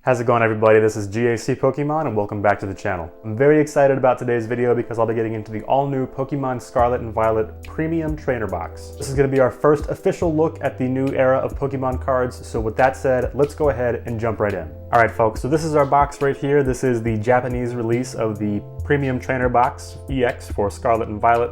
How's it going, everybody? This is gacpkmn and welcome back to the channel. I'm very excited about today's video because I'll be getting into the all-new Pokémon Scarlet and Violet Premium Trainer Box. This is going to be our first official look at the new era of Pokémon cards, so with that said, let's go ahead and jump right in. Alright folks, so this is our box right here. This is the Japanese release of the Premium Trainer Box EX for Scarlet and Violet.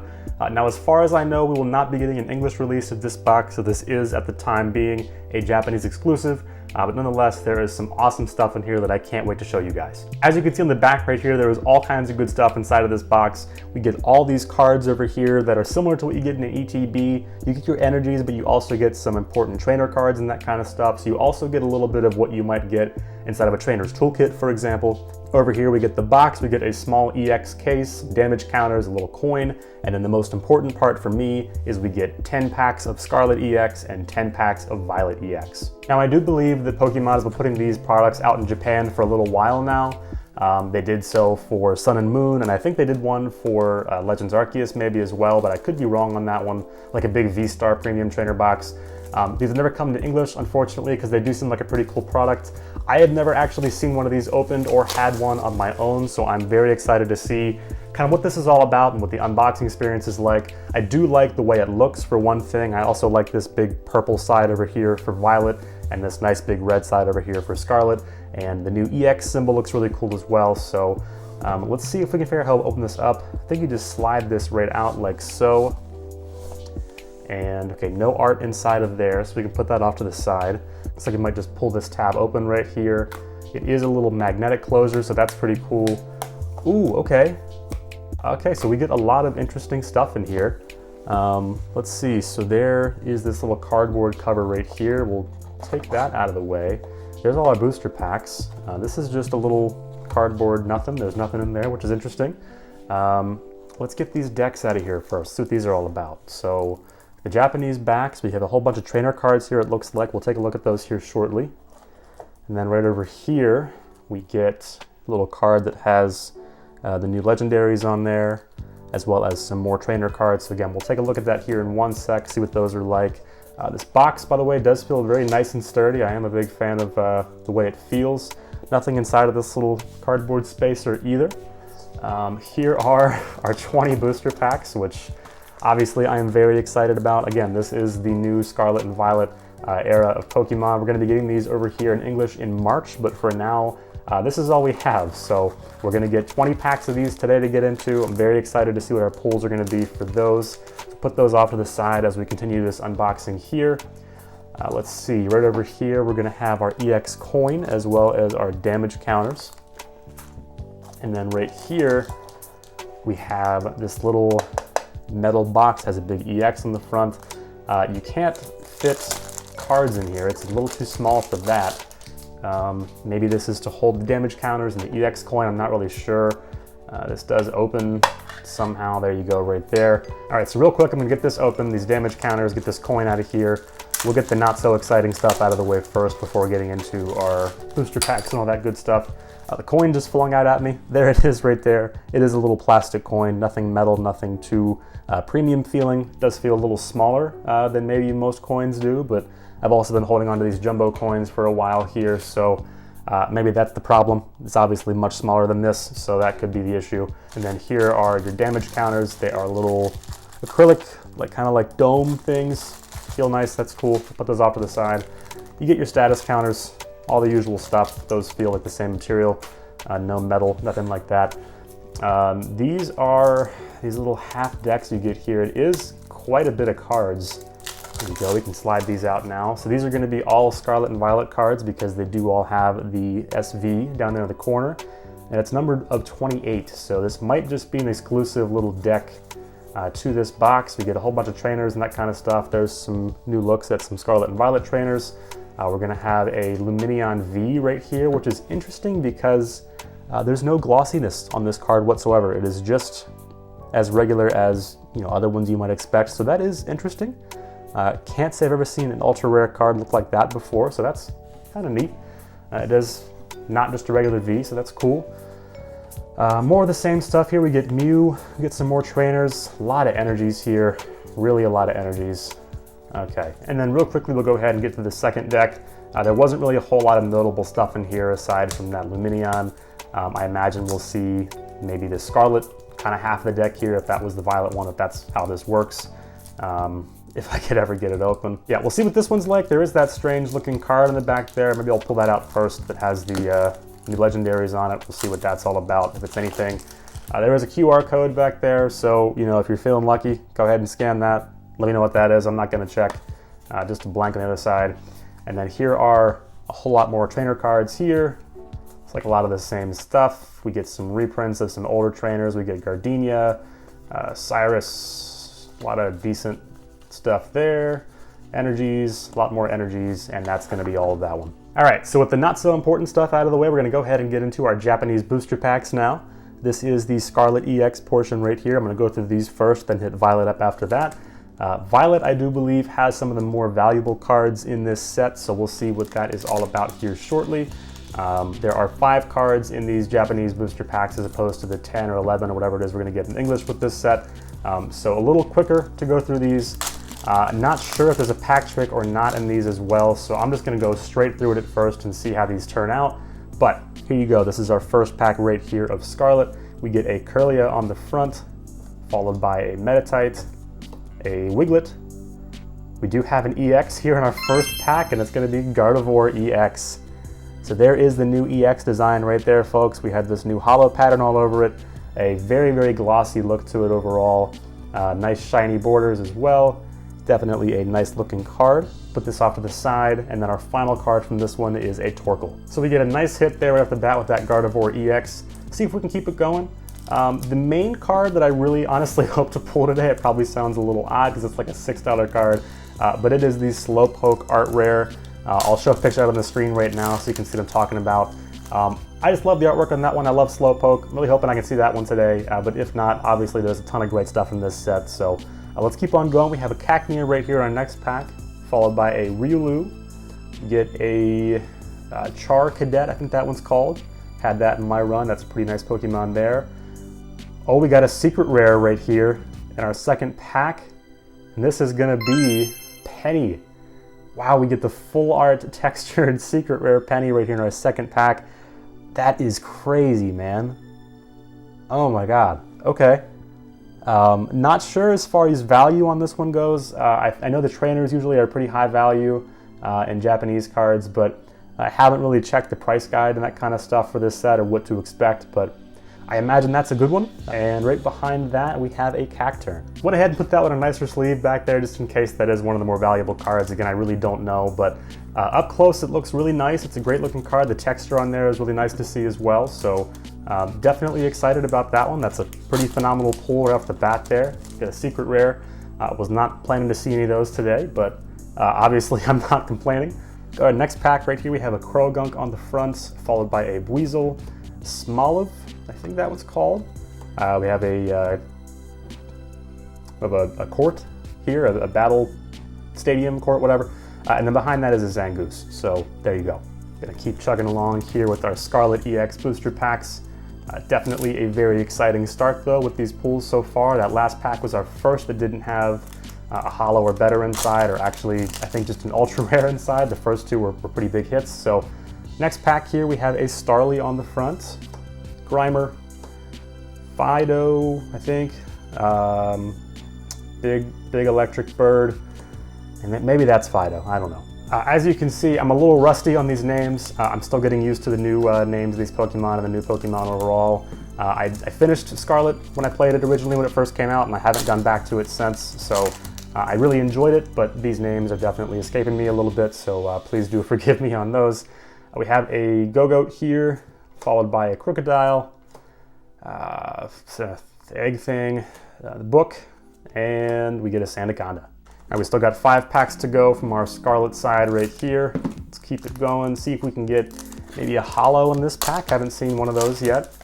Now, as far as I know, we will not be getting an English release of this box, so this is, at the time being, a Japanese exclusive. But nonetheless, there is some awesome stuff in here that I can't wait to show you guys. As you can see on the back right here, there is all kinds of good stuff inside of this box. We get all these cards over here that are similar to what you get in an ETB. You get your energies, but you also get some important trainer cards and that kind of stuff. So you also get a little bit of what you might get inside of a trainer's toolkit, for example. Over here we get the box, we get a small EX case, damage counters, a little coin, and then the most important part for me is we get 10 packs of Scarlet EX and 10 packs of Violet EX. Now, I do believe that Pokemon has been putting these products out in Japan for a little while now. They did so for Sun and Moon, and I think they did one for Legends Arceus maybe as well, but I could be wrong on that one, like a big V-Star Premium Trainer Box. These have never come to English, unfortunately, because they do seem like a pretty cool product. I have never actually seen one of these opened or had one on my own, so I'm very excited to see kind of what this is all about and what the unboxing experience is like. I do like the way it looks, for one thing. I also like this big purple side over here for Violet and this nice big red side over here for Scarlet. And the new EX symbol looks really cool as well. So let's see if we can figure out how to open this up. I think you just slide this right out like so. And okay, no art inside of there, so we can put that off to the side. Looks like you might just pull this tab open right here. It is a little magnetic closure, so that's pretty cool. Ooh, okay. Okay, so we get a lot of interesting stuff in here. Let's see, so there is this little cardboard cover right here. We'll take that out of the way. There's all our booster packs. This is just a little cardboard nothing. There's nothing in there, which is interesting. Let's get these decks out of here first, see what these are all about. So, the Japanese backs, we have a whole bunch of trainer cards here, it looks like. We'll take a look at those here shortly. And then right over here, we get a little card that has the new legendaries on there, as well as some more trainer cards. So again, we'll take a look at that here in one sec, see what those are like. This box, by the way, does feel very nice and sturdy. I am a big fan of the way it feels. Nothing inside of this little cardboard spacer either. Here are our 20 booster packs, which obviously I am very excited about. Again, this is the new Scarlet and Violet era of Pokemon. We're going to be getting these over here in English in March, but for now, this is all we have. So we're going to get 20 packs of these today to get into. I'm very excited to see what our pulls are going to be for those. Put those off to the side as we continue this unboxing here. Let's see, right over here, we're going to have our EX coin as well as our damage counters. And then right here, we have this little metal box, has a big EX on the front. You can't fit cards in here. It's a little too small for that. Maybe this is to hold the damage counters and the EX coin. I'm not really sure. This does open somehow. There you go, right there. All right, so real quick, I'm gonna get this open, these damage counters, get this coin out of here. We'll get the not so exciting stuff out of the way first before getting into our booster packs and all that good stuff. The coin just flung out at me. There it is right there. It is a little plastic coin, nothing metal, nothing too premium feeling. It does feel a little smaller than maybe most coins do, but I've also been holding on to these jumbo coins for a while here, so maybe that's the problem. It's obviously much smaller than this, so that could be the issue. And then here are your damage counters. They are little acrylic, kind of like dome things. Feel nice, that's cool. Put those off to the side. You get your status counters, all the usual stuff. Those feel like the same material. No metal, nothing like that. These are these little half decks you get here. It is quite a bit of cards. There you go, we can slide these out now. So these are going to be all Scarlet and Violet cards because they do all have the SV down there in the corner. And it's numbered of 28, so this might just be an exclusive little deck to this box. We get a whole bunch of trainers and that kind of stuff. There's some new looks at some Scarlet and Violet trainers. We're going to have a Luminion V right here, which is interesting because there's no glossiness on this card whatsoever. It is just as regular as other ones you might expect, so that is interesting. Can't say I've ever seen an ultra rare card look like that before, so that's kind of neat. It is not just a regular V, so that's cool. More of the same stuff here. We get Mew, we get some more trainers, a lot of energies here, really a lot of energies. Okay, and then real quickly we'll go ahead and get to the second deck. There wasn't really a whole lot of notable stuff in here aside from that Lumineon. I imagine we'll see maybe the Scarlet, kind of half the deck here, if that was the Violet one, if that's how this works. If I could ever get it open. Yeah, we'll see what this one's like. There is that strange looking card in the back there. Maybe I'll pull that out first that has the new legendaries on it. We'll see what that's all about, if it's anything. There is a QR code back there, so you know, if you're feeling lucky, go ahead and scan that. Let me know what that is. I'm not gonna check. Just a blank on the other side. And then here are a whole lot more trainer cards here. It's like a lot of the same stuff. We get some reprints of some older trainers. We get Gardenia, Cyrus, a lot of decent stuff there. Energies, a lot more energies, and that's gonna be all of that one. All right, so with the not so important stuff out of the way, we're gonna go ahead and get into our Japanese booster packs now. This is the Scarlet EX portion right here. I'm gonna go through these first, then hit Violet up after that. Violet, I do believe, has some of the more valuable cards in this set, so we'll see what that is all about here shortly. There are 5 cards in these Japanese booster packs as opposed to the 10 or 11 or whatever it is we're gonna get in English with this set. So a little quicker to go through these. Not sure if there's a pack trick or not in these as well, so I'm just gonna go straight through it at first and see how these turn out. But here you go, this is our first pack right here of Scarlet. We get a Curlia on the front, followed by a Meditite, a Wiglet. We do have an EX here in our first pack, and it's gonna be Gardevoir EX. So there is the new EX design right there, folks. We had this new hollow pattern all over it, a very, very glossy look to it overall. Nice shiny borders as well. Definitely a nice looking card. Put this off to the side, and then our final card from this one is a Torkoal. So we get a nice hit there right off the bat with that Gardevoir EX. See if we can keep it going. The main card that I really honestly hope to pull today, it probably sounds a little odd because it's like a $6 card, but it is the Slowpoke Art Rare. I'll show a picture out on the screen right now so you can see what I'm talking about. I just love the artwork on that one. I love Slowpoke. I'm really hoping I can see that one today, but if not, obviously there's a ton of great stuff in this set. So let's keep on going. We have a Cacnea right here in our next pack, followed by a Riolu. Get a Char Cadet, I think that one's called. Had that in my run. That's a pretty nice Pokemon there. Oh, we got a secret rare right here in our second pack, and this is gonna be Penny. Wow, we get the full art textured secret rare Penny right here in our second pack. That is crazy, man. Oh my God, okay. Not sure as far as value on this one goes. I know the trainers usually are pretty high value in Japanese cards, but I haven't really checked the price guide and that kind of stuff for this set or what to expect, but I imagine that's a good one. And right behind that, we have a Cacturn. Went ahead and put that one in a nicer sleeve back there just in case that is one of the more valuable cards. Again, I really don't know, but up close it looks really nice. It's a great looking card. The texture on there is really nice to see as well. So definitely excited about that one. That's a pretty phenomenal pull right off the bat there. Get a secret rare. Was not planning to see any of those today, but obviously I'm not complaining. Go ahead, next pack right here, we have a Croagunk on the front, followed by a Buizel, Smoliv, I think that was called. We have a court here, a battle stadium court, whatever. And then behind that is a Zangoose. So there you go. Gonna keep chugging along here with our Scarlet EX booster packs. Definitely a very exciting start though with these pulls so far. That last pack was our first that didn't have a hollow or better inside, or actually I think just an ultra rare inside. The first two were pretty big hits. So next pack here we have a Starly on the front, Grimer, Fido, I think, big electric bird, and maybe that's Fido, I don't know. As you can see, I'm a little rusty on these names. I'm still getting used to the new names of these Pokemon and the new Pokemon overall. I finished Scarlet when I played it originally when it first came out, and I haven't gone back to it since, so I really enjoyed it, but these names are definitely escaping me a little bit, so please do forgive me on those. We have a Gogoat here, followed by a Crocodile, the egg thing, the book, and we get a Sandaconda. Now we still got 5 packs to go from our Scarlet side right here. Let's keep it going, see if we can get maybe a hollow in this pack. Haven't seen one of those yet.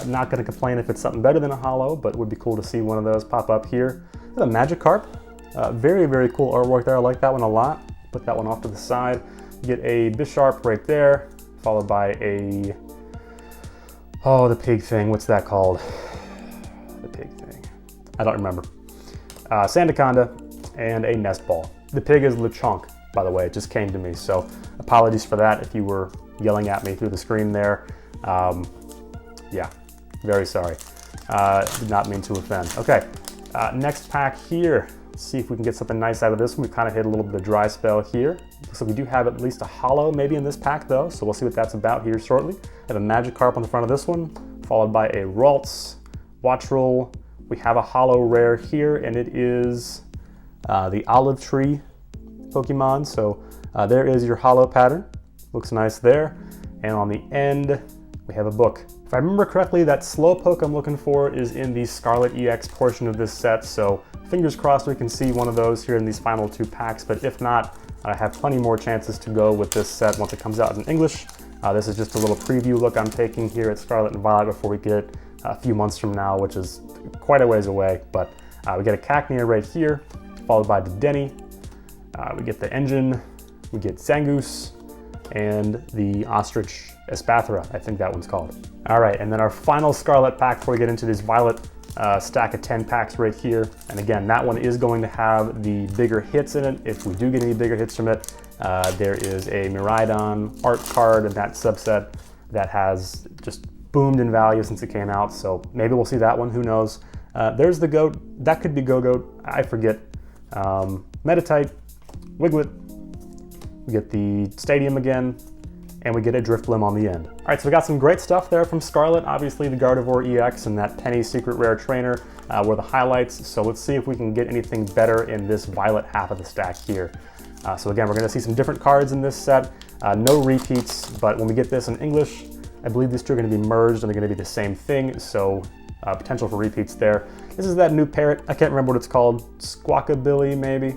Not gonna complain if it's something better than a hollow, but it would be cool to see one of those pop up here. A Magikarp, very, very cool artwork there. I like that one a lot. Put that one off to the side. Get a Bisharp right there, followed by a, oh, the pig thing, what's that called? The pig thing, I don't remember. Sandaconda, and a Nest Ball. The pig is Lechonk, by the way. It just came to me, so apologies for that if you were yelling at me through the screen there. Yeah, very sorry. Did not mean to offend. Okay, next pack here. Let's see if we can get something nice out of this one. We've kind of hit a little bit of dry spell here. So we do have at least a holo maybe in this pack though, so we'll see what that's about here shortly. I have a Magikarp on the front of this one, followed by a Ralts, Watchroll. We have a holo rare here, and it is the Olive Tree Pokemon. So there is your holo pattern. Looks nice there. And on the end, we have a book. If I remember correctly, that Slowpoke I'm looking for is in the Scarlet EX portion of this set, so fingers crossed we can see one of those here in these final 2 packs, but if not, I have plenty more chances to go with this set once it comes out in English. This is just a little preview look I'm taking here at Scarlet and Violet before we get it a few months from now, which is quite a ways away, but we get a Cacnea right here, followed by the Denny. We get the Engine, we get Zangoose, and the Ostrich Espathra, I think that one's called. All right, and then our final Scarlet pack before we get into this Violet stack of 10 packs right here. And again, that one is going to have the bigger hits in it. If we do get any bigger hits from it, there is a Miraidon art card in that subset that has just boomed in value since it came out. So maybe we'll see that one, who knows. There's the Goat, that could be Go-Goat, I forget. Meditite, Wiglet, we get the Stadium again, and we get a Drifblim on the end. All right, so we got some great stuff there from Scarlet. Obviously the Gardevoir EX and that Penny Secret Rare Trainer were the highlights. So let's see if we can get anything better in this Violet half of the stack here. So again, we're gonna see some different cards in this set. No repeats, but when we get this in English, I believe these two are gonna be merged and they're gonna be the same thing. So potential for repeats there. This is that new parrot. I can't remember what it's called. Squawkabilly maybe.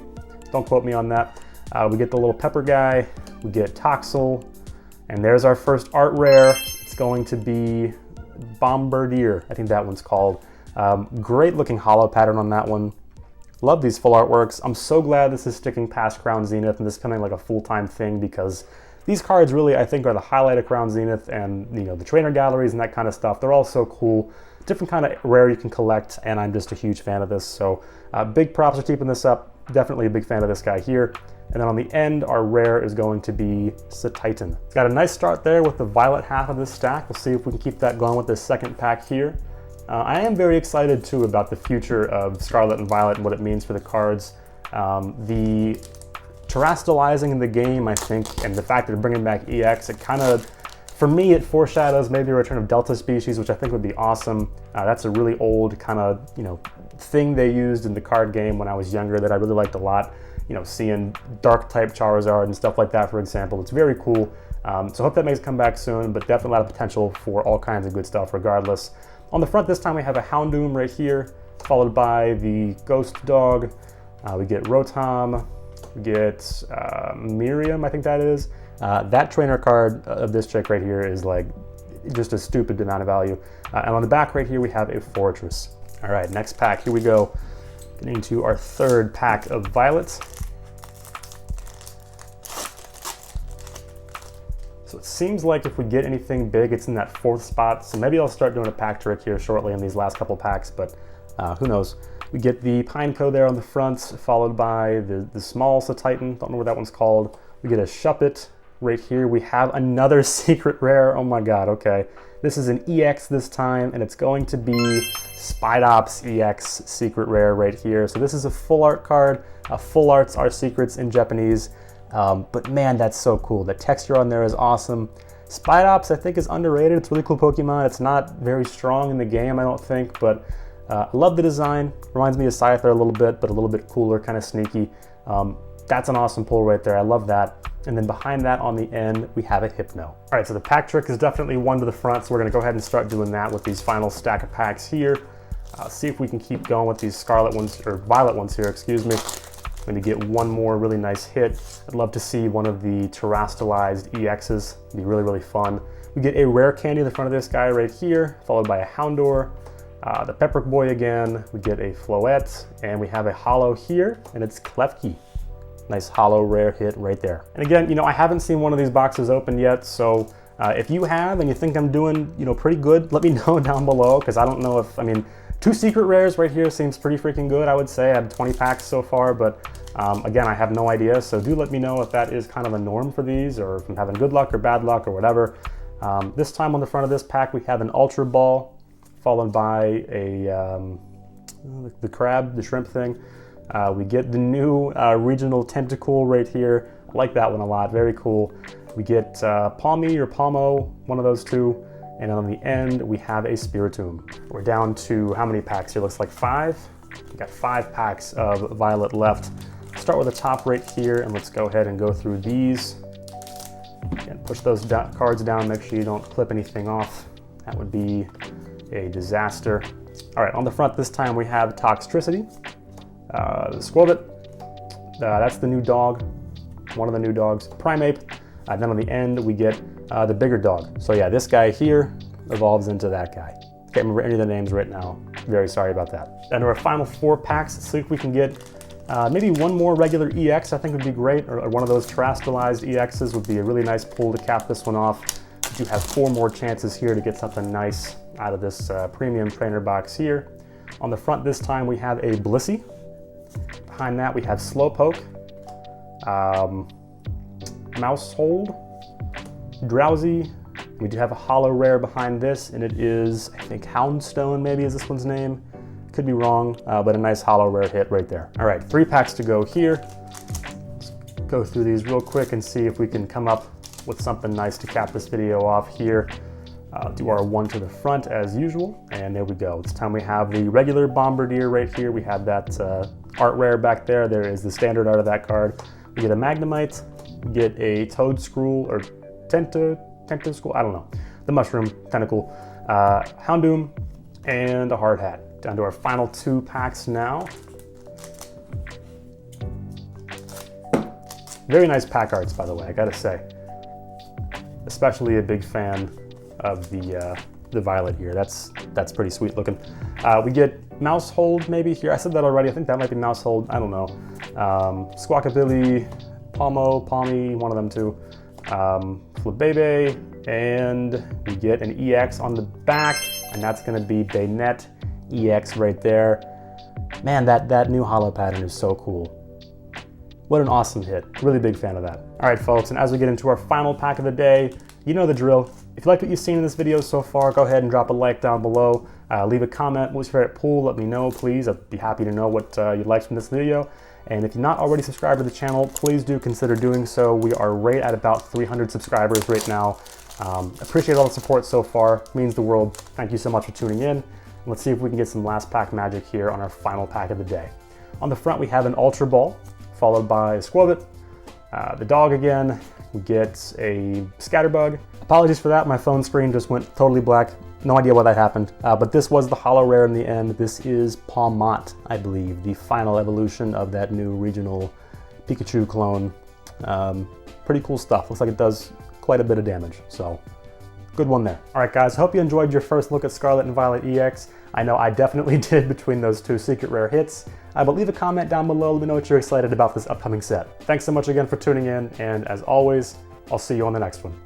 Don't quote me on that. We get the little pepper guy. We get Toxel. And there's our first art rare. It's going to be Bombardier, I think that one's called. Great looking holo pattern on that one. Love these full artworks. I'm so glad this is sticking past Crown Zenith and this is becoming like a full-time thing, because these cards really, I think, are the highlight of Crown Zenith, and the trainer galleries and that kind of stuff. They're all so cool. Different kind of rare you can collect, and I'm just a huge fan of this. So big props for keeping this up. Definitely a big fan of this guy here. And then on the end, our rare is going to be Satitan. It's got a nice start there with the Violet half of this stack. We'll see if we can keep that going with this second pack here. I am very excited too about the future of Scarlet and Violet and what it means for the cards. The terrestrializing in the game, I think, and the fact that they're bringing back EX, it kind of, for me, it foreshadows maybe a return of Delta Species, which I think would be awesome. That's a really old kind of, thing they used in the card game when I was younger that I really liked a lot. Seeing dark type Charizard and stuff like that, for example. It's very cool. So I hope that makes it come back soon, but definitely a lot of potential for all kinds of good stuff regardless. On the front this time we have a Houndoom right here, followed by the Ghost Dog. We get Rotom, we get Miriam, I think that is. That trainer card of this chick right here is like just a stupid amount of value. And on the back right here we have a Fortress. All right, next pack, here we go. Getting into our third pack of Violets. So it seems like if we get anything big, it's in that 4th spot. So maybe I'll start doing a pack trick here shortly in these last couple packs, but who knows. We get the Pineco there on the front, followed by the small Satitan. Don't know what that one's called. We get a Shuppet right here. We have another secret rare. Oh my God, okay. This is an EX this time, and it's going to be Spidops EX secret rare right here. So this is a full art card. Full arts are secrets in Japanese. But man, that's so cool. The texture on there is awesome. Spidops, I think, is underrated. It's a really cool Pokemon. It's not very strong in the game, I don't think, but I love the design. Reminds me of Scyther a little bit, but a little bit cooler, kind of sneaky. That's an awesome pull right there. I love that. And then behind that on the end, we have a Hypno. All right, so the pack trick is definitely one to the front, so we're gonna go ahead and start doing that with these final stack of packs here. See if we can keep going with these Scarlet ones, or Violet ones here, excuse me. I'm gonna get one more really nice hit. I'd love to see one of the terrestrialized EXs. It'd be really, really fun. We get a rare candy in the front of this guy right here, followed by a Houndour, the Pepperk Boy again. We get a Floette, and we have a holo here, and it's Klefki. Nice holo rare hit right there. And again, I haven't seen one of these boxes open yet, so If you have and you think I'm doing, pretty good, let me know down below, because I don't know if, 2 secret rares right here seems pretty freaking good, I would say. I have 20 packs so far, but again, I have no idea, so do let me know if that is kind of a norm for these, or if I'm having good luck or bad luck or whatever. This time on the front of this pack, we have an Ultra Ball, followed by the crab, the shrimp thing. We get the new regional tentacle right here. I like that one a lot, very cool. We get Palmy or Palmo, one of those two. And on the end, we have a Spiritomb. We're down to how many packs here? Looks like 5. We got 5 packs of Violet left. Start with the top right here, and let's go ahead and go through these. And push those cards down, make sure you don't clip anything off. That would be a disaster. All right, on the front this time we have Toxtricity, the Squirrel. That's the new dog, one of the new dogs. Primeape. Then on the end we get the bigger dog. So yeah, this guy here evolves into that guy. Can't remember any of the names right now. Very sorry about that. And our final 4 packs, see if we can get maybe one more regular EX, I think would be great, or one of those terrestrialized EXs would be a really nice pull to cap this one off. You have 4 more chances here to get something nice out of this premium trainer box here. On the front this time we have a Blissey. Behind that we have Slowpoke, Mousehold, Drowsy. We do have a holo rare behind this, and it is, I think, Houndstone maybe is this one's name. Could be wrong, but a nice holo rare hit right there. All right, 3 packs to go here. Let's go through these real quick and see if we can come up with something nice to cap this video off here. Do our 1 to the front as usual, and there we go. This time we have the regular Bombardier right here. We have that art rare back there. There is the standard art of that card. We get a Magnemite, we get a Toedscruel or Tentacruel, I don't know. The mushroom tentacle, Houndoom, and a hard hat. Down to our final 2 packs now. Very nice pack arts, by the way, I gotta say. Especially a big fan of the Violet here. That's pretty sweet looking. We get Mousehold maybe here. I said that already. I think that might be Mousehold. I don't know. Squawkabilly, Palmy, one of them too. Flabebe, and we get an EX on the back, and that's going to be Baynet EX right there. Man, that new holo pattern is so cool. What an awesome hit. Really big fan of that. All right, folks, and as we get into our final pack of the day, you know the drill. If you like what you've seen in this video so far, go ahead and drop a like down below. Leave a comment. What's your favorite pool? Let me know, please. I'd be happy to know what you liked from this video. And if you're not already subscribed to the channel, please do consider doing so. We are right at about 300 subscribers right now. Appreciate all the support so far. It means the world. Thank you so much for tuning in. Let's see if we can get some last pack magic here on our final pack of the day. On the front, we have an Ultra Ball, followed by a Squirrel, the dog again. We get a Scatterbug. Apologies for that. My phone screen just went totally black. No idea why that happened, but this was the holo rare in the end. This is Palmont, I believe, the final evolution of that new regional Pikachu clone. Pretty cool stuff. Looks like it does quite a bit of damage, so good one there. All right, guys, hope you enjoyed your first look at Scarlet and Violet EX. I know I definitely did between those 2 secret rare hits. But leave a comment down below. Let me know what you're excited about this upcoming set. Thanks so much again for tuning in, and as always, I'll see you on the next one.